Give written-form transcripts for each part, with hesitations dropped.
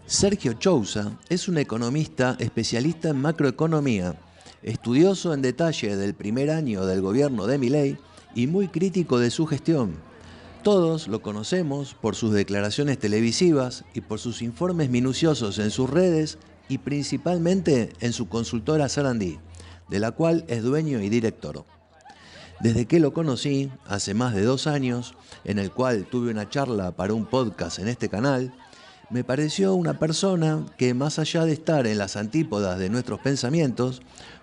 Sergio Chousa es un economista especialista en macroeconomía, estudioso en detalle del primer año del gobierno de Milei y muy crítico de su gestión. Todos lo conocemos por sus declaraciones televisivas y por sus informes minuciosos en sus redes y principalmente en su consultora Sarandí, de la cual es dueño y director. Desde que lo conocí, hace más de 2 años, en el cual tuve una charla para un podcast en este canal, me pareció una persona que, más allá de estar en las antípodas de nuestros pensamientos,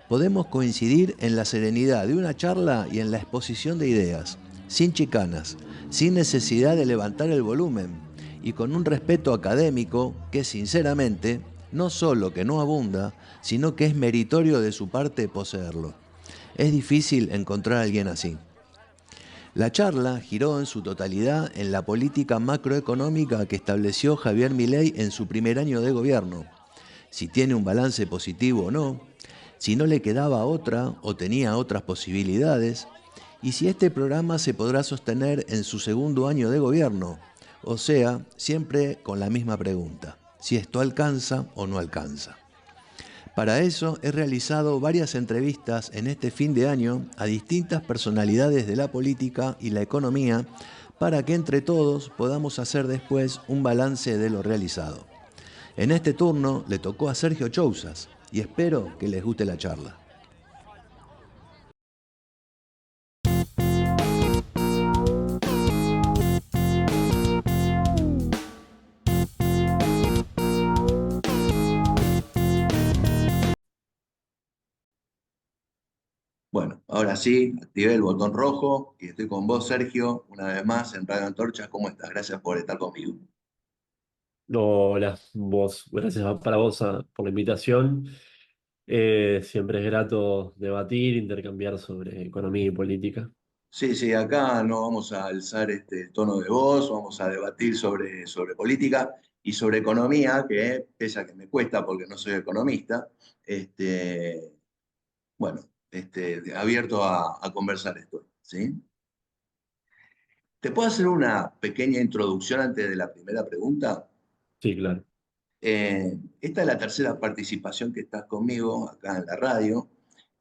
podemos coincidir en la serenidad de una charla y en la exposición de ideas, sin chicanas, sin necesidad de levantar el volumen y con un respeto académico que, sinceramente, no solo que no abunda, sino que es meritorio de su parte poseerlo. Es difícil encontrar a alguien así. La charla giró en su totalidad en la política macroeconómica que estableció Javier Milei en su primer año de gobierno, si tiene un balance positivo o no, si no le quedaba otra o tenía otras posibilidades, y si este programa se podrá sostener en su segundo año de gobierno, o sea, siempre con la misma pregunta, si esto alcanza o no alcanza. Para eso he realizado varias entrevistas en este fin de año a distintas personalidades de la política y la economía para que entre todos podamos hacer después un balance de lo realizado. En este turno le tocó a Sergio Chousas y espero que les guste la charla. Bueno, ahora sí, activé el botón rojo y estoy con vos, Sergio, una vez más en Radio Antorcha. ¿Cómo estás? Gracias por estar conmigo. Hola, vos, gracias para vos por la invitación. Siempre es grato debatir, intercambiar sobre economía y política. Sí, sí, acá no vamos a alzar el tono de voz, vamos a debatir sobre política y sobre economía, que pese a que me cuesta porque no soy economista, este, bueno, abierto a conversar esto, ¿sí? ¿Te puedo hacer una pequeña introducción antes de la primera pregunta? Sí, claro. Esta es la tercera participación que estás conmigo acá en la radio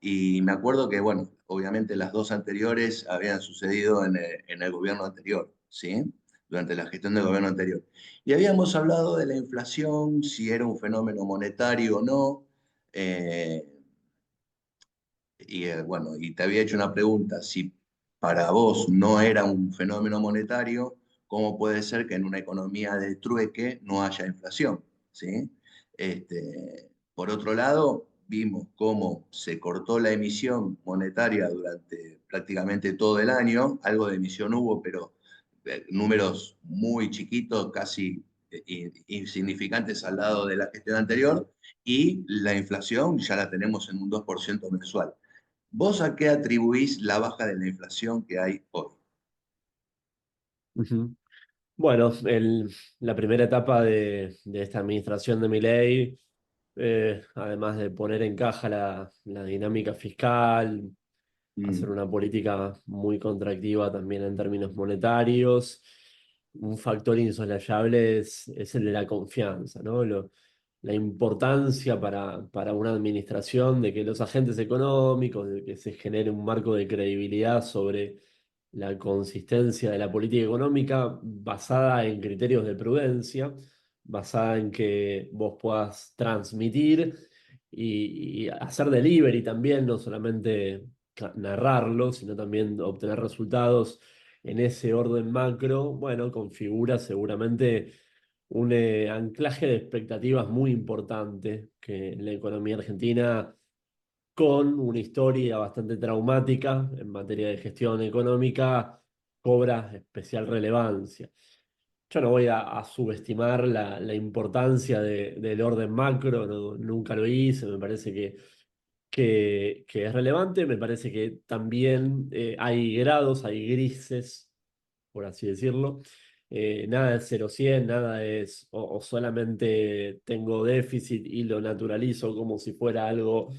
y me acuerdo que, bueno, obviamente las dos anteriores habían sucedido en el gobierno anterior, ¿sí? Durante la gestión del gobierno anterior. Y habíamos hablado de la inflación, si era un fenómeno monetario o no, eh, bueno, y te había hecho una pregunta, si para vos no era un fenómeno monetario, ¿cómo puede ser que en una economía de trueque no haya inflación? ¿Sí? Por otro lado, vimos cómo se cortó la emisión monetaria durante prácticamente todo el año, algo de emisión hubo, pero números muy chiquitos, casi insignificantes al lado de la gestión anterior, y la inflación ya la tenemos en un 2% mensual. ¿Vos a qué atribuís la baja de la inflación que hay hoy? Ujú. Bueno, la primera etapa de esta administración de Milei, además de poner en caja la dinámica fiscal, hacer Mm, una política muy contractiva también en términos monetarios. Un factor insoslayable es el de la confianza, ¿no? La importancia para una administración de que los agentes económicos, de que se genere un marco de credibilidad sobre la consistencia de la política económica basada en criterios de prudencia, basada en que vos puedas transmitir y hacer delivery también, no solamente narrarlo, sino también obtener resultados en ese orden macro, bueno, configura seguramente un anclaje de expectativas muy importante que en la economía argentina, con una historia bastante traumática en materia de gestión económica, cobra especial relevancia. Yo no voy a subestimar la importancia del orden macro, nunca lo hice, me parece que es relevante. Me parece que también hay grados, hay grises, por así decirlo. Nada es 0-100, nada es o solamente tengo déficit y lo naturalizo como si fuera algo,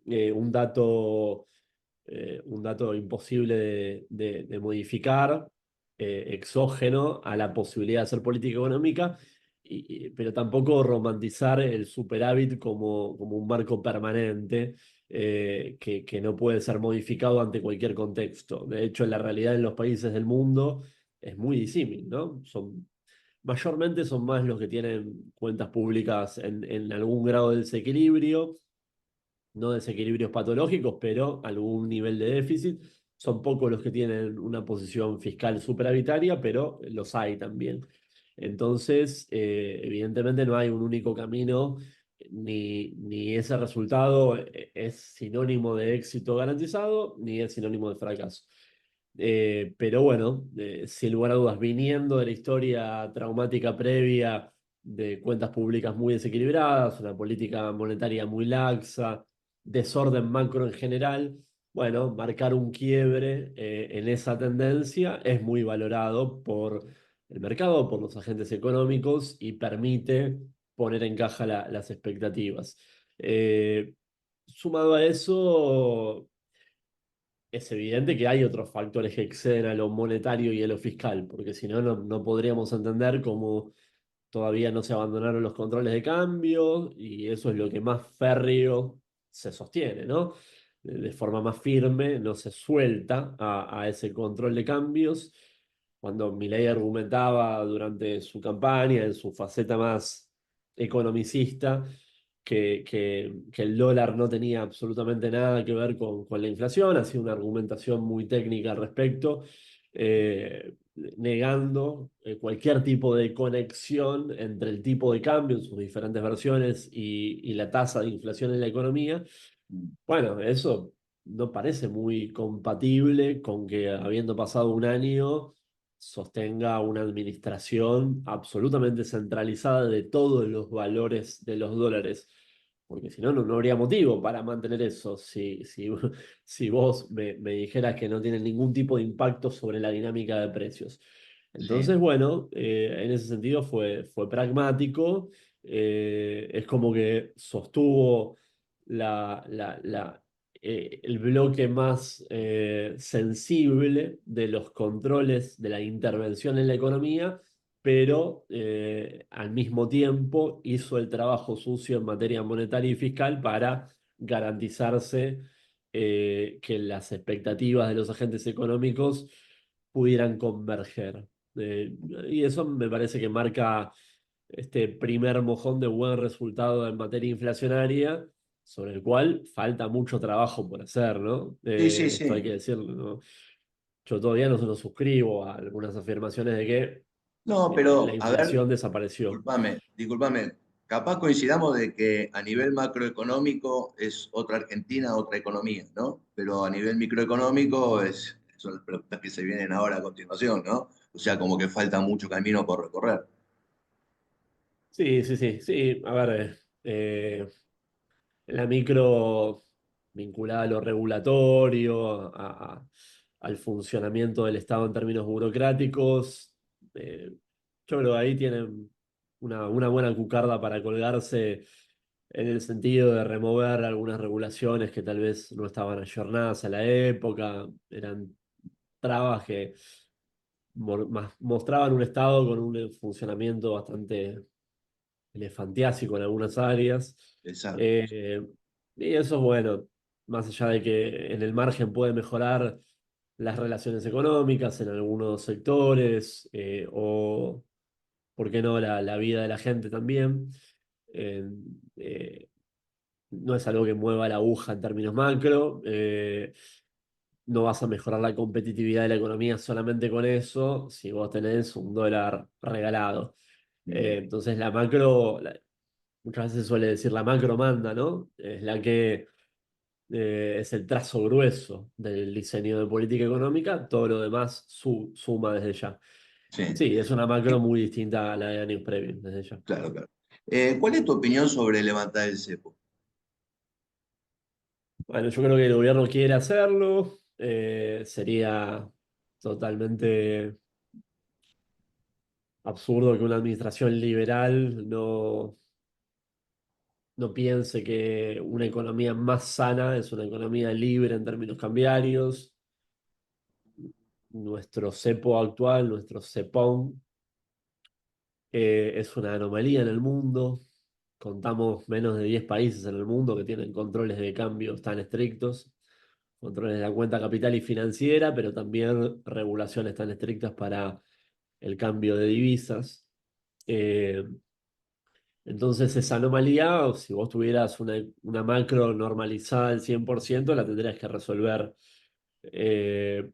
un dato imposible de modificar, exógeno a la posibilidad de hacer política económica. pero tampoco romantizar el superávit como un marco permanente que no puede ser modificado ante cualquier contexto. De hecho, la realidad en los países del mundo es muy disímil, ¿no? Mayormente son más los que tienen cuentas públicas en algún grado de desequilibrio, no desequilibrios patológicos, pero algún nivel de déficit. Son pocos los que tienen una posición fiscal superavitaria, pero los hay también. Entonces, evidentemente no hay un único camino, ni ese resultado es sinónimo de éxito garantizado, ni es sinónimo de fracaso. Pero bueno, sin lugar a dudas, viniendo de la historia traumática previa de cuentas públicas muy desequilibradas, una política monetaria muy laxa, desorden macro en general, bueno, marcar un quiebre en esa tendencia es muy valorado por el mercado, por los agentes económicos y permite poner en caja las expectativas. Eh, Sumado a eso, es evidente que hay otros factores que exceden a lo monetario y a lo fiscal, porque si no, no podríamos entender cómo todavía no se abandonaron los controles de cambio y eso es lo que más férreo se sostiene, ¿no? De forma más firme, no se suelta a ese control de cambios. Cuando Milei argumentaba durante su campaña, en su faceta más economicista, que el dólar no tenía absolutamente nada que ver con la inflación, hacía una argumentación muy técnica al respecto, negando cualquier tipo de conexión entre el tipo de cambio en sus diferentes versiones y la tasa de inflación en la economía. Bueno, eso no parece muy compatible con que habiendo pasado un año sostenga una administración absolutamente centralizada de todos los valores de los dólares, porque si no, no habría motivo para mantener eso. Si vos me dijeras que no tiene ningún tipo de impacto sobre la dinámica de precios. Entonces, Sí. bueno, en ese sentido fue pragmático, es como que sostuvo el bloque más sensible de los controles de la intervención en la economía, pero al mismo tiempo hizo el trabajo sucio en materia monetaria y fiscal para garantizarse que las expectativas de los agentes económicos pudieran converger. Y eso me parece que marca este primer mojón de buen resultado en materia inflacionaria, sobre el cual falta mucho trabajo por hacer, ¿no? Sí, sí, Esto hay sí. que decirlo, ¿no? Yo todavía no suscribo a algunas afirmaciones de que No, la pero a ver, inflación desapareció. discúlpame. Capaz coincidamos de que a nivel macroeconómico es otra Argentina, otra economía, ¿no? Pero a nivel microeconómico son las preguntas que se vienen ahora a continuación, ¿no? O sea, como que falta mucho camino por recorrer. Sí, sí, sí, sí. A ver, la micro vinculada a lo regulatorio, al funcionamiento del Estado en términos burocráticos. Yo creo que ahí tienen una buena cucarda para colgarse en el sentido de remover algunas regulaciones que tal vez no estaban ayornadas a la época, eran trabas que mostraban un Estado con un funcionamiento bastante elefantiásico en algunas áreas. Exacto. Eh, y eso es bueno, más allá de que en el margen puede mejorar las relaciones económicas en algunos sectores, o, ¿por qué no?, la vida de la gente también. Eh, eh, no es algo que mueva la aguja en términos macro. No vas a mejorar la competitividad de la economía solamente con eso si vos tenés un dólar regalado. Bien. Entonces la macro, muchas veces se suele decir la macro manda, ¿no? Es la que es el trazo grueso del diseño de política económica, todo lo demás suma desde ya. Sí, Sí, es una macro muy distinta a la de años previos, desde ya. claro, claro. ¿Cuál es tu opinión sobre levantar el cepo? Bueno, yo creo que el gobierno quiere hacerlo, sería totalmente absurdo que una administración liberal no piense que una economía más sana es una economía libre en términos cambiarios. Nuestro cepo actual, nuestro cepón, Es una anomalía en el mundo. Contamos menos de 10 países en el mundo que tienen controles de cambios tan estrictos, controles de la cuenta capital y financiera, pero también regulaciones tan estrictas para el cambio de divisas. Eh, entonces, esa anomalía, o si vos tuvieras una macro normalizada al 100%, la tendrías que resolver. Eh,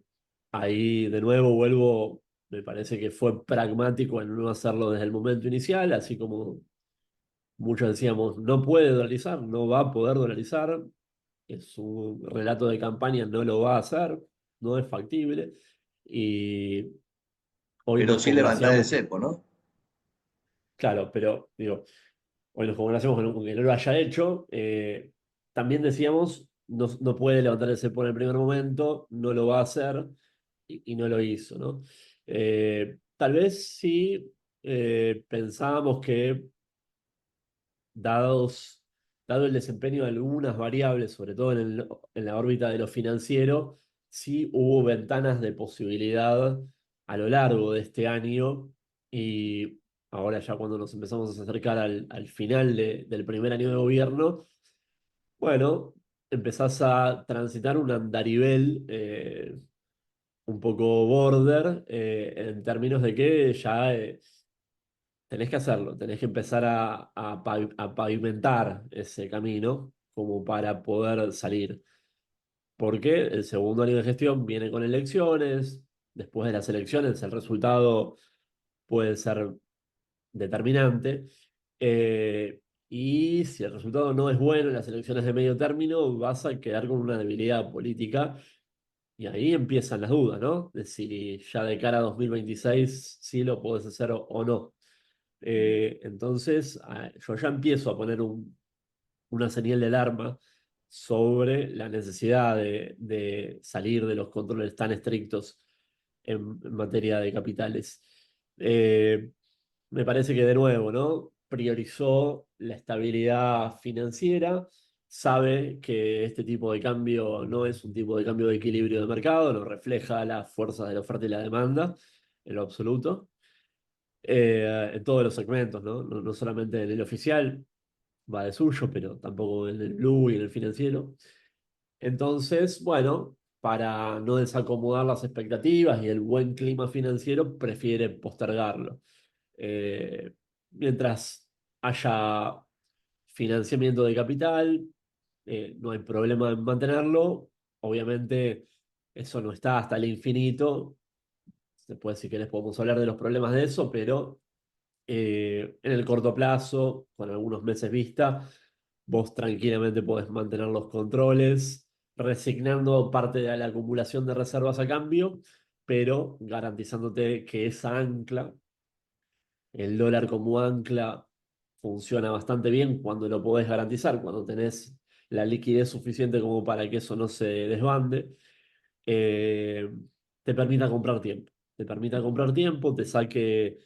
Ahí, de nuevo, vuelvo, me parece que fue pragmático en no hacerlo desde el momento inicial, así como muchos decíamos, no puede dolarizar, no va a poder dolarizar, es un relato de campaña, no lo va a hacer, no es factible. Y hoy Pero nos sí levantar el congraciamos, cepo, ¿no? claro, pero digo, hoy nos congraciamos con que no lo haya hecho. También decíamos, no puede levantar el cepo en el primer momento, no lo va a hacer y no lo hizo, ¿no? Tal vez sí pensábamos que dados, dado el desempeño de algunas variables, sobre todo en la órbita de lo financiero, sí hubo ventanas de posibilidad a lo largo de este año y ahora ya cuando nos empezamos a acercar al final del primer año de gobierno, bueno, empezás a transitar un andarivel un poco border en términos de que ya tenés que hacerlo, tenés que empezar a pavimentar ese camino como para poder salir. Porque el segundo año de gestión viene con elecciones, después de las elecciones el resultado puede ser determinante, y si el resultado no es bueno en las elecciones de medio término, vas a quedar con una debilidad política y ahí empiezan las dudas, ¿no? De si ya de cara a 2026 sí lo podés hacer o no. Entonces, yo ya empiezo a poner una señal de alarma sobre la necesidad de salir de los controles tan estrictos en materia de capitales. Eh, Me parece que de nuevo, ¿no? Priorizó la estabilidad financiera, sabe que este tipo de cambio no es un tipo de cambio de equilibrio de mercado, no refleja las fuerzas de la oferta y la demanda en lo absoluto, en todos los segmentos, ¿no? No solamente en el oficial, va de suyo, pero tampoco en el blue y en el financiero. Entonces, bueno, para no desacomodar las expectativas y el buen clima financiero, prefiere postergarlo. Eh, Mientras haya financiamiento de capital, no hay problema en mantenerlo. Obviamente, eso no está hasta el infinito. Después, si querés, podemos hablar de los problemas de eso, pero en el corto plazo, con algunos meses vista, vos tranquilamente podés mantener los controles, resignando parte de la acumulación de reservas a cambio, pero garantizándote que esa ancla, el dólar como ancla, funciona bastante bien cuando lo podés garantizar, cuando tenés la liquidez suficiente como para que eso no se desbande, eh, te permita comprar tiempo. Te permita comprar tiempo, te saque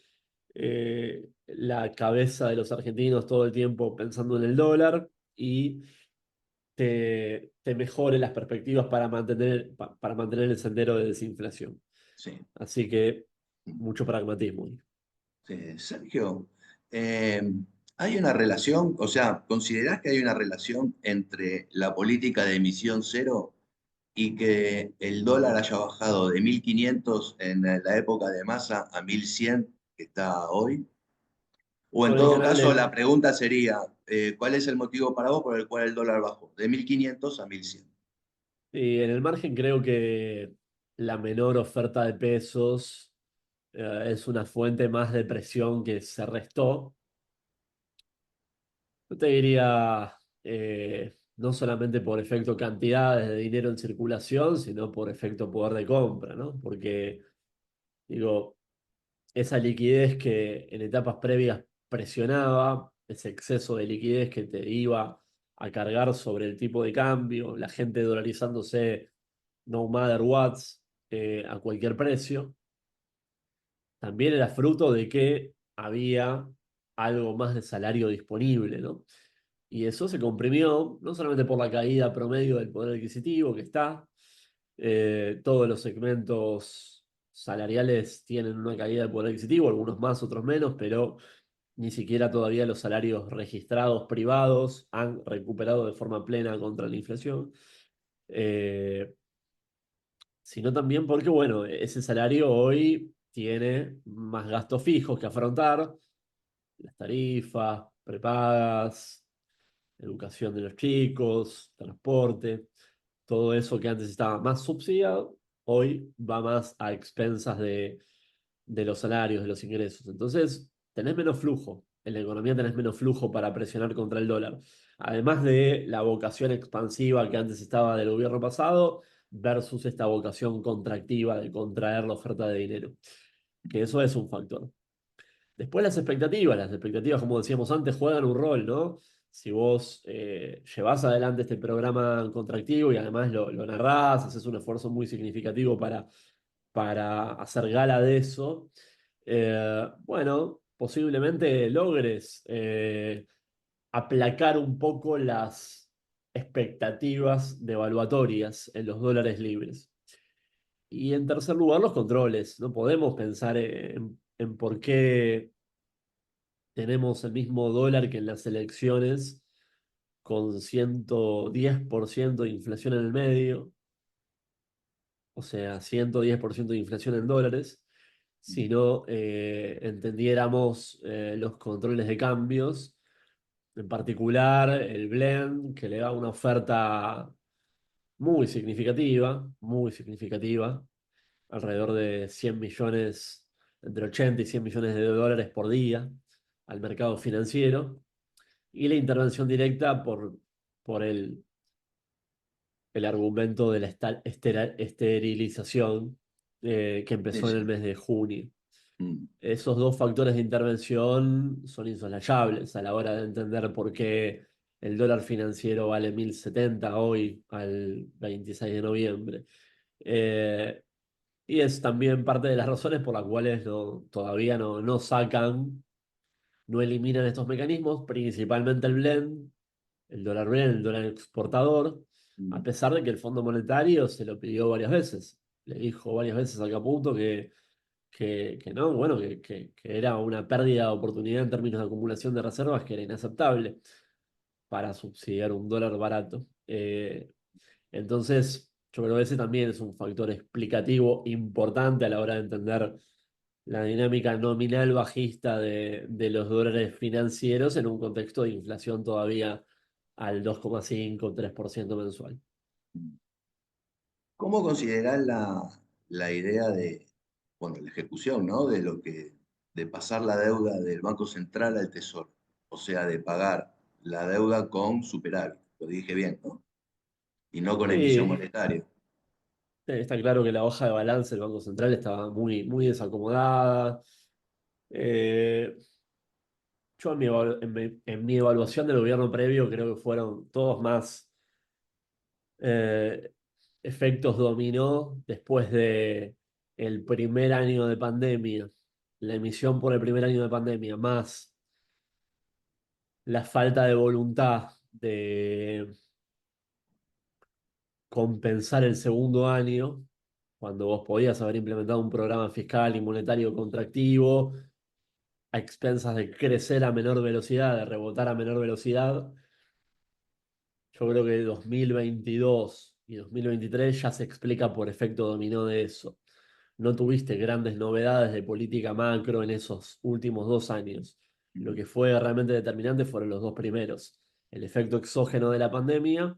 la cabeza de los argentinos todo el tiempo pensando en el dólar y te mejore las perspectivas para mantener el sendero de desinflación. Sí. Así que mucho pragmatismo. Sí. Sergio, eh, ¿hay una relación, o sea, considerás que hay una relación entre la política de emisión cero y que el dólar haya bajado de 1.500 en la época de Massa a 1.100 que está hoy? O en Con el todo canal caso, la de... pregunta sería, ¿cuál es el motivo para vos por el cual el dólar bajó de 1.500 a 1.100? Y en el margen creo que la menor oferta de pesos es una fuente más de presión que se restó. Yo te diría, no solamente por efecto cantidades de dinero en circulación, sino por efecto poder de compra, ¿no? Porque, digo, esa liquidez que en etapas previas presionaba, ese exceso de liquidez que te iba a cargar sobre el tipo de cambio, la gente dolarizándose no matter what, a cualquier precio, también era fruto de que había algo más de salario disponible, ¿no? Y eso se comprimió no solamente por la caída promedio del poder adquisitivo que está, todos los segmentos. salariales tienen una caída de poder adquisitivo, algunos más, otros menos, pero ni siquiera todavía los salarios registrados privados han recuperado de forma plena contra la inflación. Eh, Sino también porque, bueno, ese salario hoy tiene más gastos fijos que afrontar, las tarifas, prepagas, educación de los chicos, transporte, todo eso que antes estaba más subsidiado, hoy va más a expensas de los salarios, de los ingresos. Entonces, tenés menos flujo. En la economía tenés menos flujo para presionar contra el dólar. Además de la vocación expansiva que antes estaba del gobierno pasado versus esta vocación contractiva de contraer la oferta de dinero. Que eso es un factor. Después las expectativas, como decíamos antes, juegan un rol, ¿no? Si vos llevás adelante este programa contractivo y además lo narrás, haces un esfuerzo muy significativo para hacer gala de eso, bueno, posiblemente logres aplacar un poco las expectativas devaluatorias en los dólares libres. Y en tercer lugar, los controles. No podemos pensar en por qué tenemos el mismo dólar que en las elecciones, con 110% de inflación en el medio, o sea, 110% de inflación en dólares, si no entendiéramos los controles de cambios, en particular el blend, que le da una oferta muy significativa, alrededor de 100 millones, entre 80 y 100 millones de dólares por día al mercado financiero, y la intervención directa por el argumento de la esterilización que Sí, empezó en el sí. mes de junio. Mm. Esos dos factores de intervención son insoslayables a la hora de entender por qué el dólar financiero vale 1.070 hoy al 26 de noviembre. Eh, y es también parte de las razones por las cuales todavía no sacan, no eliminan estos mecanismos, principalmente el blend, el dólar blend, el dólar exportador, a Mm. pesar de que el Fondo Monetario se lo pidió varias veces. Le dijo varias veces a Caputo que no, bueno, que era una pérdida de oportunidad en términos de acumulación de reservas que era inaceptable para subsidiar un dólar barato. Entonces, yo creo que ese también es un factor explicativo importante a la hora de entender la dinámica nominal bajista de los dólares financieros en un contexto de inflación todavía al 2,5-3% mensual. ¿Cómo considerás la idea de, bueno, la ejecución, ¿no? De de pasar la deuda del Banco Central al Tesoro? O sea, de pagar la deuda con superávit. Lo dije bien, ¿no? Y no con emisión Sí, monetaria. está claro que la hoja de balance del Banco Central estaba muy desacomodada. Eh, yo en mi evaluación del gobierno previo creo que fueron todos más eh, efectos dominó después de el primer año de pandemia, la emisión por el primer año de pandemia, más la falta de voluntad de compensar el segundo año, cuando vos podías haber implementado un programa fiscal y monetario contractivo a expensas de crecer a menor velocidad, de rebotar a menor velocidad. Yo creo que 2022 y 2023 ya se explica por efecto dominó de eso. No tuviste grandes novedades de política macro en esos últimos 2 años. Lo que fue realmente determinante fueron los dos primeros. El efecto exógeno de la pandemia,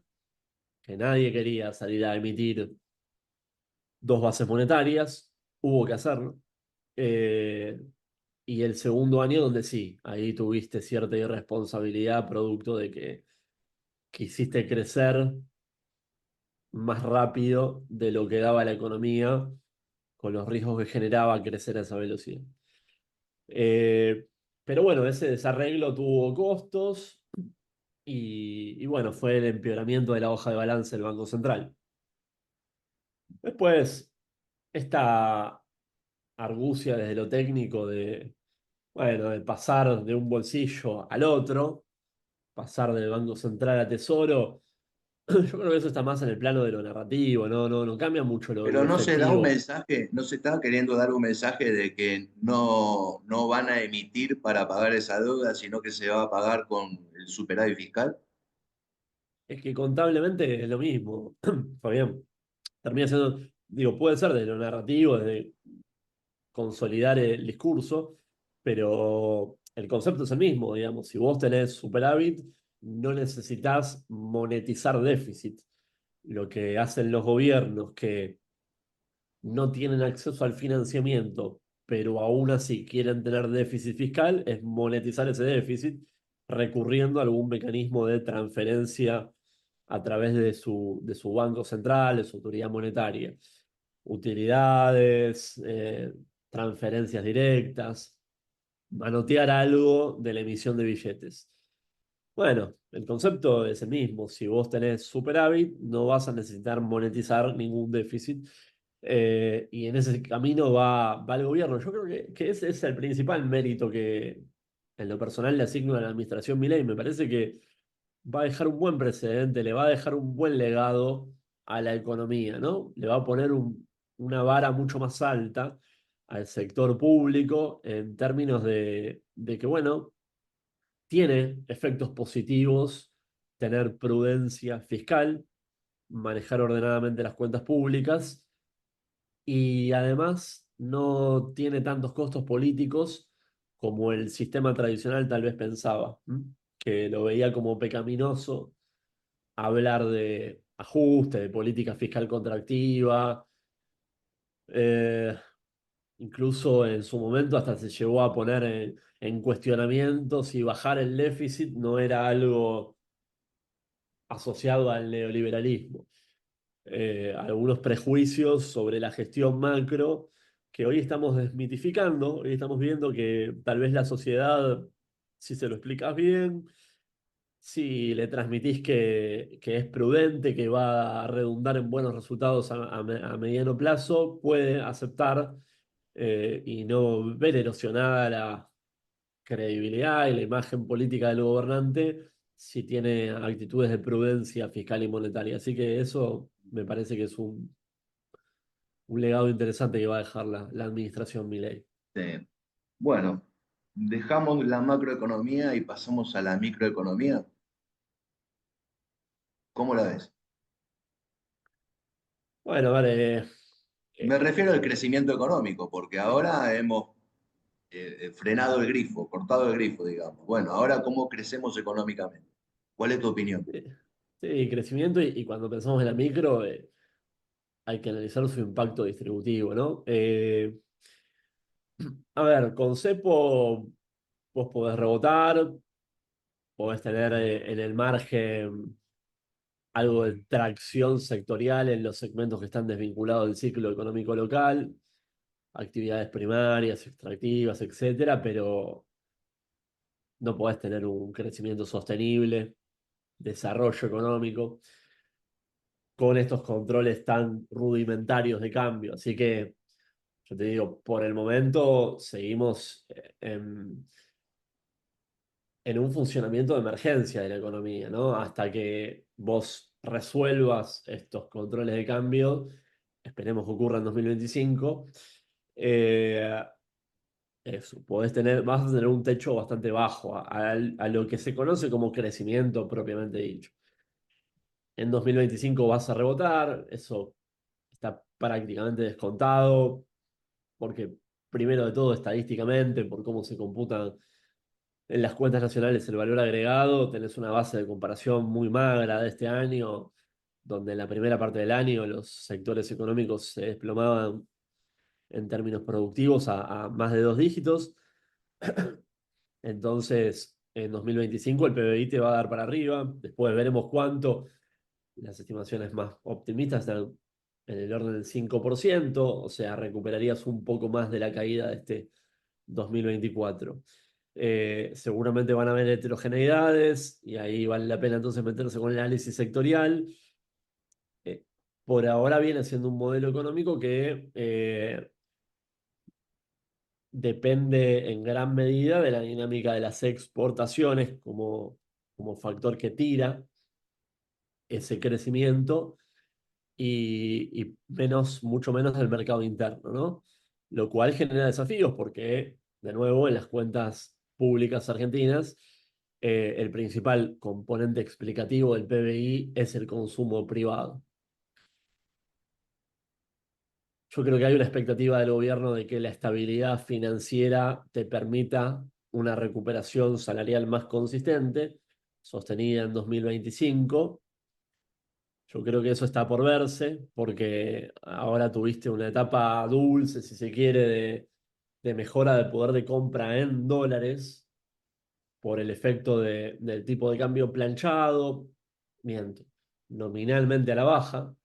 que nadie quería salir a emitir dos bases monetarias, hubo que hacerlo. Eh, y el segundo año donde sí, ahí tuviste cierta irresponsabilidad producto de que quisiste crecer más rápido de lo que daba la economía con los riesgos que generaba crecer a esa velocidad. Eh, pero bueno, ese desarreglo tuvo costos y bueno, fue el empeoramiento de la hoja de balance del Banco Central. Después, esta argucia desde lo técnico bueno, de pasar de un bolsillo al otro, pasar del Banco Central a Tesoro, Yo creo que eso está más en el plano de lo narrativo, no cambia mucho lo Pero no se da un efectivo. mensaje, no se está queriendo dar un mensaje de que no van a emitir para pagar esa deuda, sino que se va a pagar con el superávit fiscal. Es que contablemente es lo mismo, Fabián. Termina siendo, digo, puede ser de lo narrativo, de consolidar el discurso, pero el concepto es el mismo, digamos. Si vos tenés superávit, no necesitas monetizar déficit. Lo que hacen los gobiernos que no tienen acceso al financiamiento, pero aún así quieren tener déficit fiscal, es monetizar ese déficit recurriendo a algún mecanismo de transferencia a través de su banco central, de su autoridad monetaria. Utilidades, transferencias directas, manotear algo de la emisión de billetes. Bueno, el concepto es el mismo. Si vos tenés superávit, no vas a necesitar monetizar ningún déficit. Y en ese camino va el gobierno. Yo creo que ese es el principal mérito que en lo personal le asigno a la administración Milei. Me parece que va a dejar un buen precedente, le va a dejar un buen legado a la economía, ¿no? Le va a poner una vara mucho más alta al sector público en términos de que, bueno, tiene efectos positivos tener prudencia fiscal, manejar ordenadamente las cuentas públicas y además no tiene tantos costos políticos como el sistema tradicional tal vez pensaba, ¿m? Que lo veía como pecaminoso hablar de ajuste, de política fiscal contractiva, eh, incluso en su momento hasta se llegó a poner en cuestionamiento si bajar el déficit no era algo asociado al neoliberalismo. Algunos prejuicios sobre la gestión macro que hoy estamos desmitificando, hoy estamos viendo que tal vez la sociedad, si se lo explicas bien, si le transmitís que es prudente, que va a redundar en buenos resultados a mediano plazo, puede aceptar y no ver erosionada la credibilidad y la imagen política del gobernante si tiene actitudes de prudencia fiscal y monetaria. Así que eso me parece que es un legado interesante que va a dejar la administración Milei. Bueno, dejamos la macroeconomía y pasamos a la microeconomía. ¿Cómo la ves? Bueno, vale. Me eh, refiero al crecimiento económico, porque ahora hemos frenado el grifo, cortado el grifo, digamos. Bueno, ahora ¿cómo crecemos económicamente? ¿Cuál es tu opinión? sí, crecimiento y cuando pensamos en la micro, hay que analizar su impacto distributivo, ¿no? A ver, con cepo vos podés rebotar, podés tener en el margen algo de tracción sectorial en los segmentos que están desvinculados del ciclo económico local, actividades primarias, extractivas, etcétera, pero no podés tener un crecimiento sostenible, desarrollo económico, con estos controles tan rudimentarios de cambio. Así que, yo te digo, por el momento seguimos en un funcionamiento de emergencia de la economía, ¿no? Hasta que vos resuelvas estos controles de cambio, esperemos que ocurra en 2025, eh, eso, vas a tener un techo bastante bajo a lo que se conoce como crecimiento propiamente dicho. En 2025 vas a rebotar, eso está prácticamente descontado, porque primero de todo, estadísticamente, por cómo se computan en las cuentas nacionales el valor agregado, tenés una base de comparación muy magra de este año, donde en la primera parte del año los sectores económicos se desplomaban en términos productivos a más de dos dígitos. Entonces, en 2025 el PBI te va a dar para arriba, después veremos cuánto, las estimaciones más optimistas están en el orden del 5%, o sea, recuperarías un poco más de la caída de este 2024. Seguramente van a haber heterogeneidades y ahí vale la pena entonces meterse con el análisis sectorial. Eh, por ahora viene siendo un modelo económico que depende en gran medida de la dinámica de las exportaciones como factor que tira. ese crecimiento y mucho menos del mercado interno, ¿no? Lo cual genera desafíos porque, de nuevo, en las cuentas públicas argentinas, el principal componente explicativo del PBI es el consumo privado. Yo creo que hay una expectativa del gobierno de que la estabilidad financiera te permita una recuperación salarial más consistente, sostenida en 2025. Yo creo que eso está por verse, porque ahora tuviste una etapa dulce, si se quiere, de mejora del poder de compra en dólares por el efecto del tipo de cambio planchado, miento, nominalmente a la baja.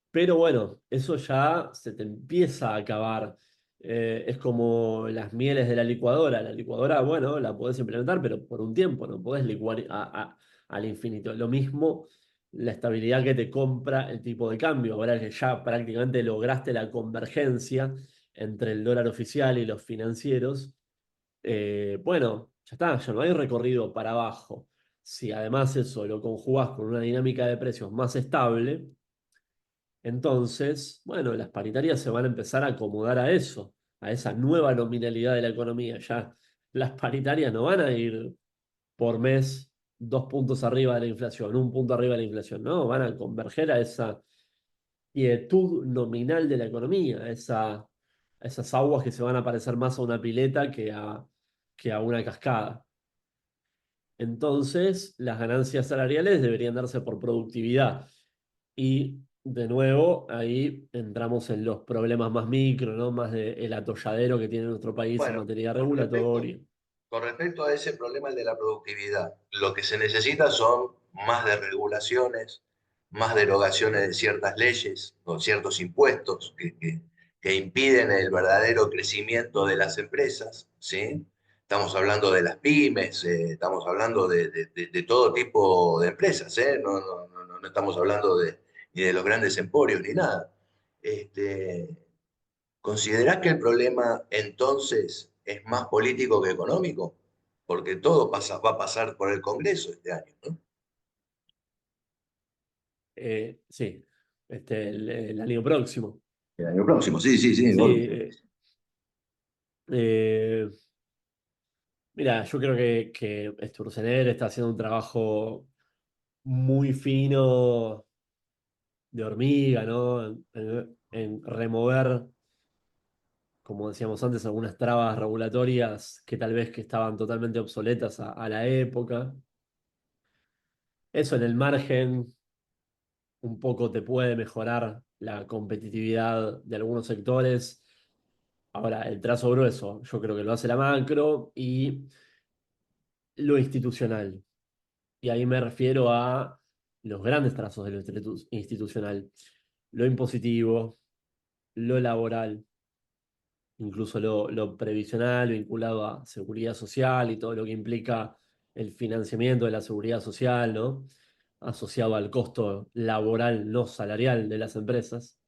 Pero bueno, eso ya se te empieza a acabar. Es como las mieles de la licuadora. La licuadora, bueno, la podés implementar, pero por un tiempo, no podés licuar al infinito. Lo mismo la estabilidad que te compra el tipo de cambio. Ahora que ya prácticamente lograste la convergencia entre el dólar oficial y los financieros, bueno, ya está, ya no hay recorrido para abajo. Si además eso lo conjugás con una dinámica de precios más estable, entonces, bueno, las paritarias se van a empezar a acomodar a eso, a esa nueva nominalidad de la economía. Ya las paritarias no van a ir por mes 2 puntos arriba de la inflación, 1 punto arriba de la inflación, no, van a converger a esa quietud nominal de la economía, a esas aguas que se van a parecer más a una pileta que a una cascada. Entonces, las ganancias salariales deberían darse por productividad. Y de nuevo, ahí entramos en los problemas más micro, ¿no? Más del atolladero que tiene nuestro país en Bueno, materia con respecto, regulatoria. con respecto a ese problema, el de la productividad, lo que se necesita son más desregulaciones, más derogaciones de ciertas leyes o ciertos impuestos que impiden el verdadero crecimiento de las empresas, ¿sí? Estamos hablando de las pymes, estamos hablando de todo tipo de empresas, ¿eh? No estamos hablando ni de los grandes emporios ni nada. Este, ¿Considerás que el problema entonces es más político que económico? Porque todo va a pasar por el Congreso este año, ¿no? Sí, el año próximo. El año próximo, sí, sí, sí, Sí, obvio. eh, mira, yo creo que Sturzenegger está haciendo un trabajo muy fino de hormiga, ¿no? En remover, como decíamos antes, algunas trabas regulatorias que tal vez que estaban totalmente obsoletas a la época. Eso en el margen un poco te puede mejorar la competitividad de algunos sectores. Ahora, el trazo grueso, yo creo que lo hace la macro y lo institucional. Y ahí me refiero a los grandes trazos de lo institucional, lo impositivo, lo laboral, incluso lo previsional vinculado a seguridad social y todo lo que implica el financiamiento de la seguridad social, ¿no? Asociado al costo laboral no salarial de las empresas.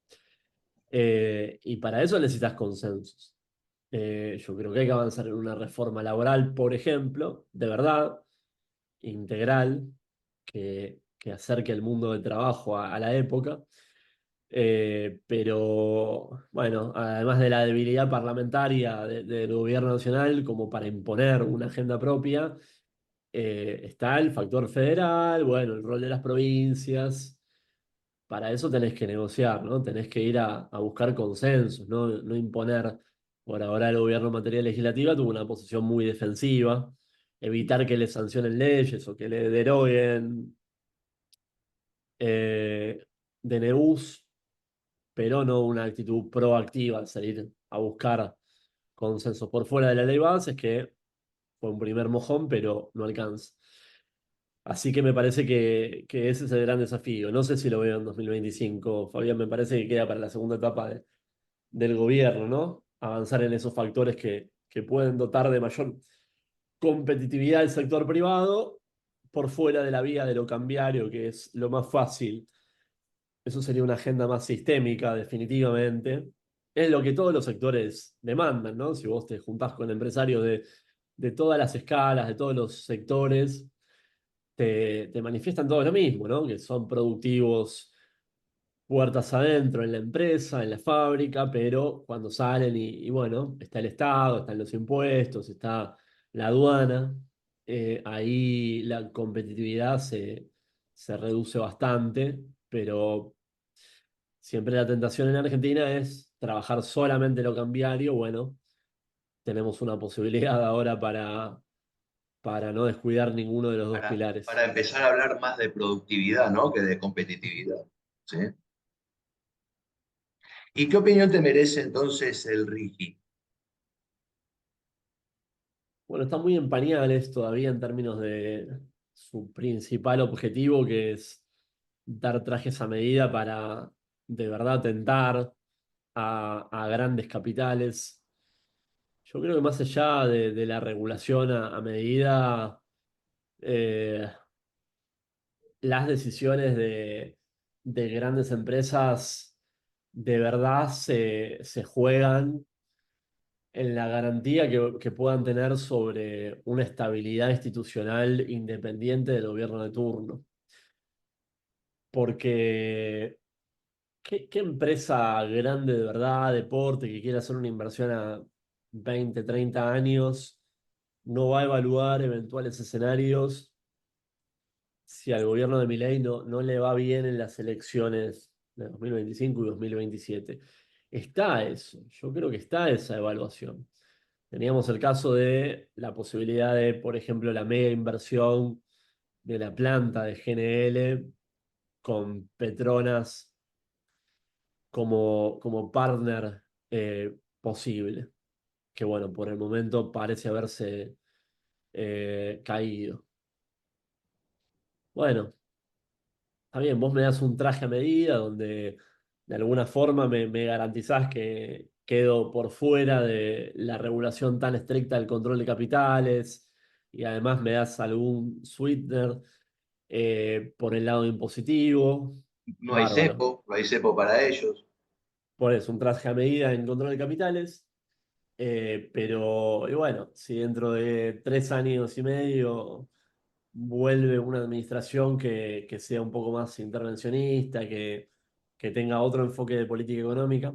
Y para eso necesitas consensos. Yo creo que hay que avanzar en una reforma laboral, por ejemplo, de verdad, integral, que acerque el mundo del trabajo a la época. Pero bueno, además de la debilidad parlamentaria del gobierno nacional como para imponer una agenda propia, está el factor federal, bueno, el rol de las provincias. Para eso tenés que negociar, ¿no? Tenés que ir a buscar consensos, ¿no? No imponer. Por ahora el gobierno en materia legislativa tuvo una posición muy defensiva, evitar que le sancionen leyes o que le deroguen DNUs, pero no una actitud proactiva, salir a buscar consensos por fuera de la ley base, es que fue un primer mojón, pero no alcanza. Así que me parece que ese es el gran desafío. No sé si lo veo en 2025, Fabián, me parece que queda para la segunda etapa del gobierno, ¿no? Avanzar en esos factores que pueden dotar de mayor competitividad al sector privado por fuera de la vía de lo cambiario, que es lo más fácil. Eso sería una agenda más sistémica, definitivamente. Es lo que todos los sectores demandan, ¿no? Si vos te juntás con empresarios de todas las escalas, de todos los sectores, te manifiestan todo lo mismo, ¿no? Que son productivos puertas adentro en la empresa, en la fábrica, pero cuando salen y bueno, está el Estado, están los impuestos, está la aduana, ahí la competitividad se reduce bastante, pero siempre la tentación en Argentina es trabajar solamente lo cambiario. Bueno, tenemos una posibilidad ahora para no descuidar ninguno de los dos para pilares. empezar a hablar más de productividad, ¿no? Que de competitividad. ¿Sí? ¿Y qué opinión te merece entonces el RIGI? Bueno, está muy en pañales todavía en términos de su principal objetivo, que es dar trajes a medida para de verdad tentar a grandes capitales. Yo creo que más allá de la regulación a medida, eh, las decisiones de grandes empresas de verdad se juegan en la garantía que puedan tener sobre una estabilidad institucional independiente del gobierno de turno. Porque ¿qué empresa grande de verdad, deporte, que quiera hacer una inversión a 20 30 años, no va a evaluar eventuales escenarios si al gobierno de Milei no le va bien en las elecciones de 2025 y 2027? Está eso, yo creo que está esa evaluación. Teníamos el caso de la posibilidad de, por ejemplo, la mega inversión de la planta de GNL con Petronas como partner posible, que bueno, por el momento parece haberse caído. Bueno, está bien, vos me das un traje a medida donde de alguna forma me garantizás que quedo por fuera de la regulación tan estricta del control de capitales y además me das algún sweetener por el lado impositivo. No hay Bárbaro. cepo, no hay cepo para ellos. Por eso, un traje a medida en control de capitales. Pero, y bueno, si dentro de 3 años y medio vuelve una administración que sea un poco más intervencionista, que tenga otro enfoque de política económica,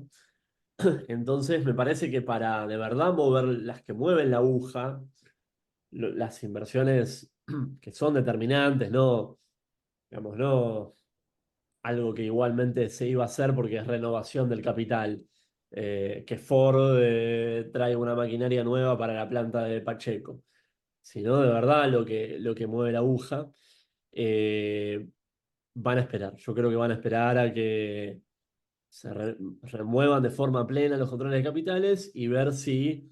entonces me parece que para de verdad mover las que mueven la aguja, las inversiones que son determinantes, no, digamos, no algo que igualmente se iba a hacer porque es renovación del capital. Que Ford trae una maquinaria nueva para la planta de Pacheco, sino de verdad lo que mueve la aguja. eh, Van a esperar. Yo creo que van a esperar a que se remuevan de forma plena los controles de capitales y ver si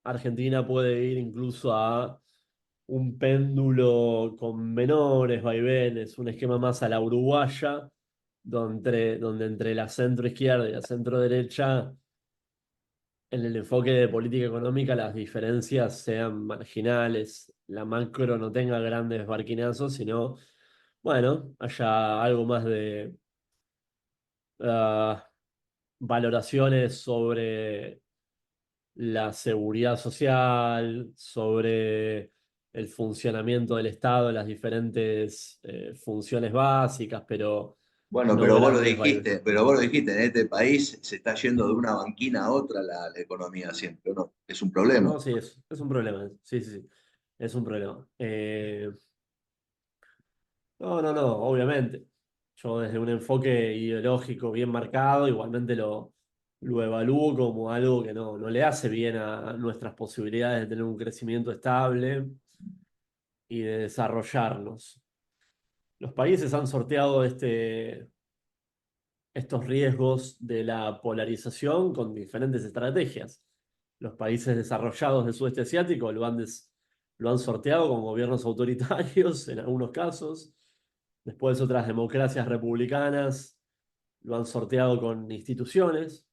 Argentina puede ir incluso a un péndulo con menores vaivenes, un esquema más a la uruguaya, donde entre la centro izquierda y la centro derecha, en el enfoque de política económica, las diferencias sean marginales, la macro no tenga grandes barquinazos, sino, bueno, haya algo más de ah, valoraciones sobre la seguridad social, sobre el funcionamiento del Estado, las diferentes funciones básicas, pero Bueno, no grandes pero vos lo dijiste, en este país se está yendo de una banquina a otra la economía siempre, ¿no? Es un problema. No, sí, es un problema. Sí, sí, sí. Es un problema. No, no, no, obviamente. Yo desde un enfoque ideológico bien marcado, igualmente lo evalúo como algo que no le hace bien a nuestras posibilidades de tener un crecimiento estable y de desarrollarnos. Los países han sorteado estos riesgos de la polarización con diferentes estrategias. Los países desarrollados del sudeste asiático lo han sorteado con gobiernos autoritarios en algunos casos. Después otras democracias republicanas lo han sorteado con instituciones,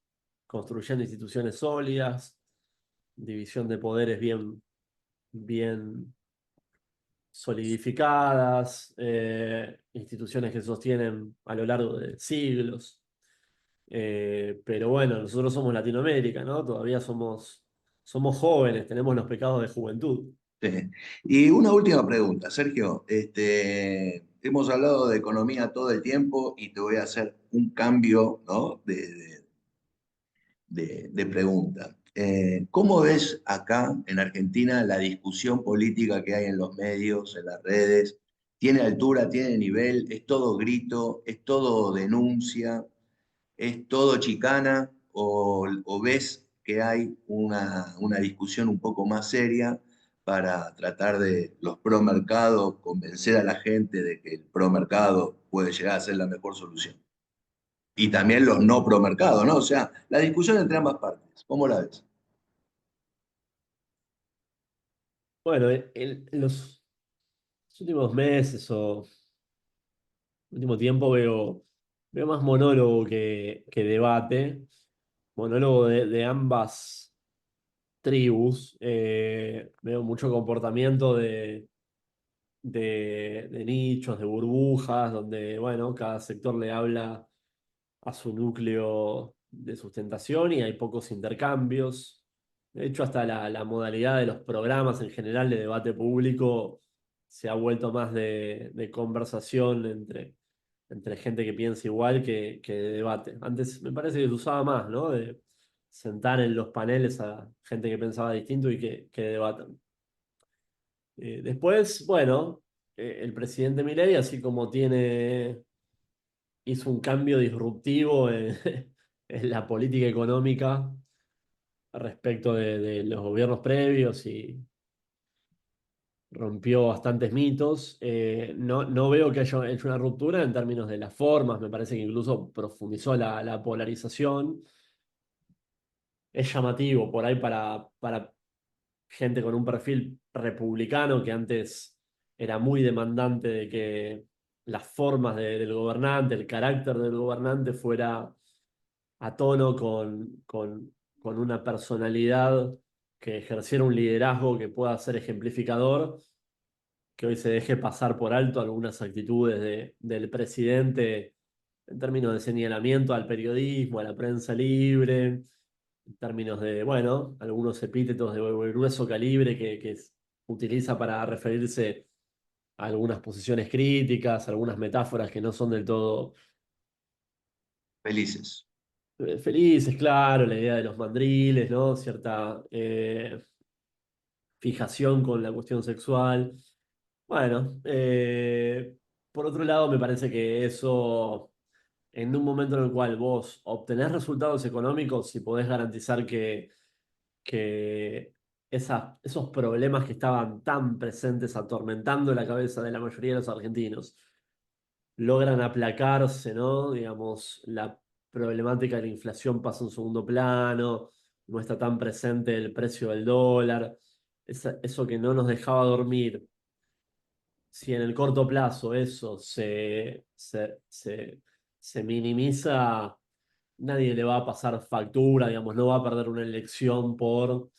construyendo instituciones sólidas, división de poderes bien solidificadas, instituciones que se sostienen a lo largo de siglos. Pero bueno, nosotros somos Latinoamérica, ¿no? Todavía somos jóvenes, tenemos los pecados de juventud. Sí. Y una última pregunta, Sergio. Hemos hablado de economía todo el tiempo y te voy a hacer un cambio, ¿no? de pregunta. ¿Cómo ves acá en Argentina la discusión política que hay en los medios, en las redes? ¿Tiene altura, tiene nivel? ¿Es todo grito? ¿Es todo denuncia? ¿Es todo chicana? ¿O ves que hay una discusión un poco más seria para tratar de los pro mercado, convencer a la gente de que el pro mercado puede llegar a ser la mejor solución? Y también los no pro mercado, ¿no? O sea, la discusión entre ambas partes. ¿Cómo la ves? Bueno, en los últimos meses o último tiempo veo más monólogo que debate, monólogo de ambas tribus. Veo mucho comportamiento de nichos, de burbujas, donde, bueno, cada sector le habla a su núcleo de sustentación y hay pocos intercambios. De hecho, hasta la modalidad de los programas en general de debate público se ha vuelto más de conversación entre gente que piensa igual que de debate. Antes me parece que se usaba más, ¿no? De sentar en los paneles a gente que pensaba distinto y que debatan. Después, bueno, el presidente Milei, así como hizo un cambio disruptivo en, en la política económica respecto de los gobiernos previos y rompió bastantes mitos. No veo que haya hecho una ruptura en términos de las formas, me parece que incluso profundizó la polarización. Es llamativo por ahí para gente con un perfil republicano que antes era muy demandante de que las formas del gobernante, el carácter del gobernante fuera a tono con una personalidad que ejerciera un liderazgo que pueda ser ejemplificador, que hoy se deje pasar por alto algunas actitudes del presidente en términos de señalamiento al periodismo, a la prensa libre, en términos de, bueno, algunos epítetos de grueso calibre que utiliza para referirse a algunas posiciones críticas, algunas metáforas que no son del todo Felices. felices, claro, la idea de los mandriles, ¿no? Cierta fijación con la cuestión sexual. Bueno, por otro lado, me parece que eso, en un momento en el cual vos obtenés resultados económicos y podés garantizar que esos problemas que estaban tan presentes atormentando la cabeza de la mayoría de los argentinos logran aplacarse, ¿no? Digamos, la problemática de la inflación pasa a un segundo plano, no está tan presente el precio del dólar, eso que no nos dejaba dormir. Si en el corto plazo eso se minimiza, nadie le va a pasar factura, digamos, no va a perder una elección por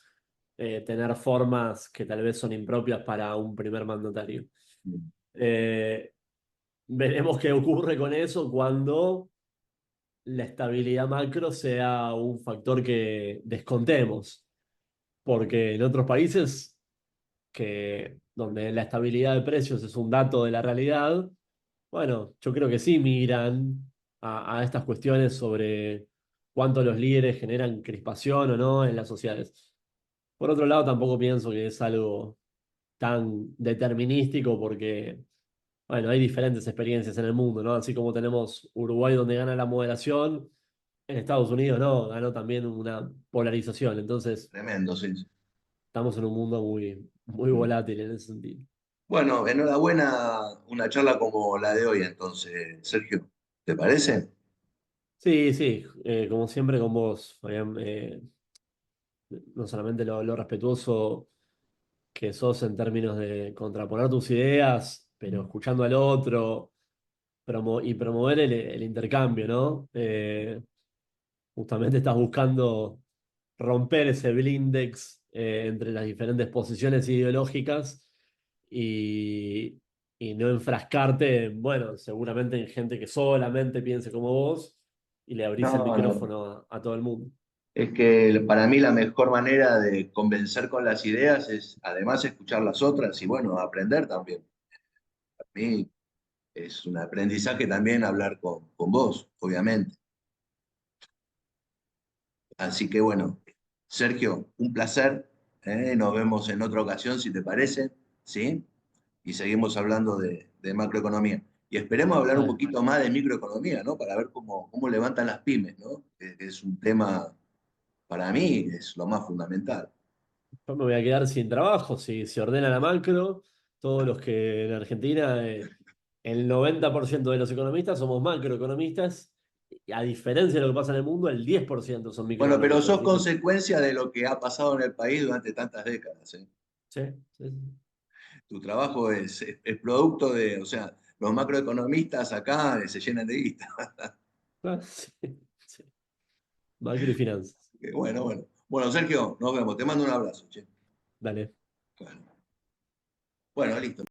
tener formas que tal vez son impropias para un primer mandatario. Eh, Veremos qué ocurre con eso cuando la estabilidad macro sea un factor que descontemos, porque en otros países donde la estabilidad de precios es un dato de la realidad, bueno, yo creo que sí migran a estas cuestiones sobre cuánto los líderes generan crispación o no en las sociedades. Por otro lado, tampoco pienso que es algo tan determinístico porque, bueno, hay diferentes experiencias en el mundo, ¿no? Así como tenemos Uruguay donde gana la moderación, en Estados Unidos no, ganó también una polarización. Entonces, Tremendo, sí. Sí. estamos en un mundo muy volátil en ese sentido. Bueno, enhorabuena una charla como la de hoy, entonces, Sergio. ¿Te parece? Sí, sí, como siempre con vos, Fabián, no solamente lo respetuoso que sos en términos de contraponer tus ideas, pero escuchando al otro y promover el intercambio, ¿no? Justamente estás buscando romper ese blindex entre las diferentes posiciones ideológicas y, y no enfrascarte, bueno, seguramente en gente que solamente piense como vos y le abrís el No, no. micrófono a todo el mundo. Es que para mí la mejor manera de convencer con las ideas es además escuchar las otras y bueno, aprender también. Para mí es un aprendizaje también hablar con vos, obviamente. Así que bueno, Sergio, un placer. Nos vemos en otra ocasión, si te parece, ¿sí? Y seguimos hablando de macroeconomía. Y esperemos hablar un Dale. poquito más de microeconomía, ¿no? Para ver cómo levantan las pymes, ¿no? Que es un tema, para mí, es lo más fundamental. Yo me voy a quedar sin trabajo si se ordena la macro. Todos los que en Argentina, el 90% de los economistas somos macroeconomistas. Y a diferencia de lo que pasa en el mundo, el 10% son Bueno, pero microeconomistas. sos Así que, consecuencia de lo que ha pasado en el país durante tantas décadas, ¿eh? sí, sí, sí. Tu trabajo es producto de, o sea, los macroeconomistas acá se llenan de guita. Ah, sí, sí. Macro y finanzas. Bueno, bueno. Bueno, Sergio, nos vemos. Te mando un abrazo, che. Dale. Bueno, bueno, listo.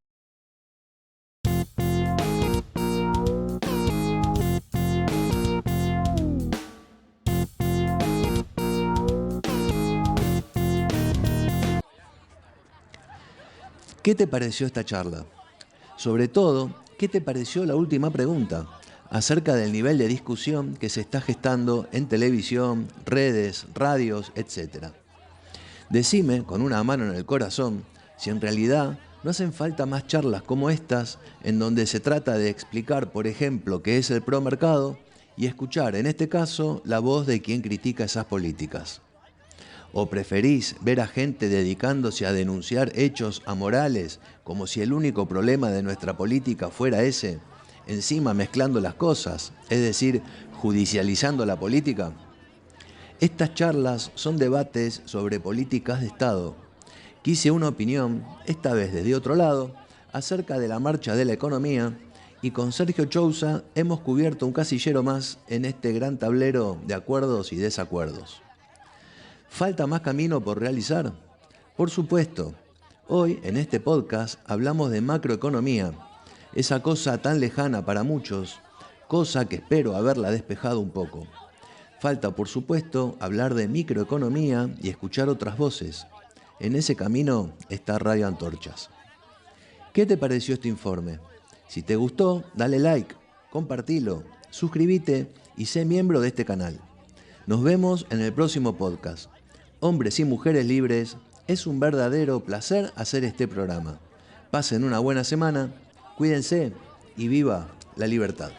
¿Qué te pareció esta charla? Sobre todo, ¿qué te pareció la última pregunta acerca del nivel de discusión que se está gestando en televisión, redes, radios, etcétera? Decime, con una mano en el corazón, si en realidad no hacen falta más charlas como estas, en donde se trata de explicar, por ejemplo, qué es el promercado y escuchar, en este caso, la voz de quien critica esas políticas. ¿O preferís ver a gente dedicándose a denunciar hechos amorales como si el único problema de nuestra política fuera ese, encima mezclando las cosas, es decir, judicializando la política? Estas charlas son debates sobre políticas de Estado. Quise una opinión, esta vez desde otro lado, acerca de la marcha de la economía y con Sergio Chousa hemos cubierto un casillero más en este gran tablero de acuerdos y desacuerdos. ¿Falta más camino por realizar? Por supuesto. Hoy, en este podcast, hablamos de macroeconomía, esa cosa tan lejana para muchos, cosa que espero haberla despejado un poco. Falta, por supuesto, hablar de microeconomía y escuchar otras voces. En ese camino está Radio Antorchas. ¿Qué te pareció este informe? Si te gustó, dale like, compartilo, suscríbete y sé miembro de este canal. Nos vemos en el próximo podcast. Hombres y mujeres libres, es un verdadero placer hacer este programa. Pasen una buena semana, cuídense y viva la libertad.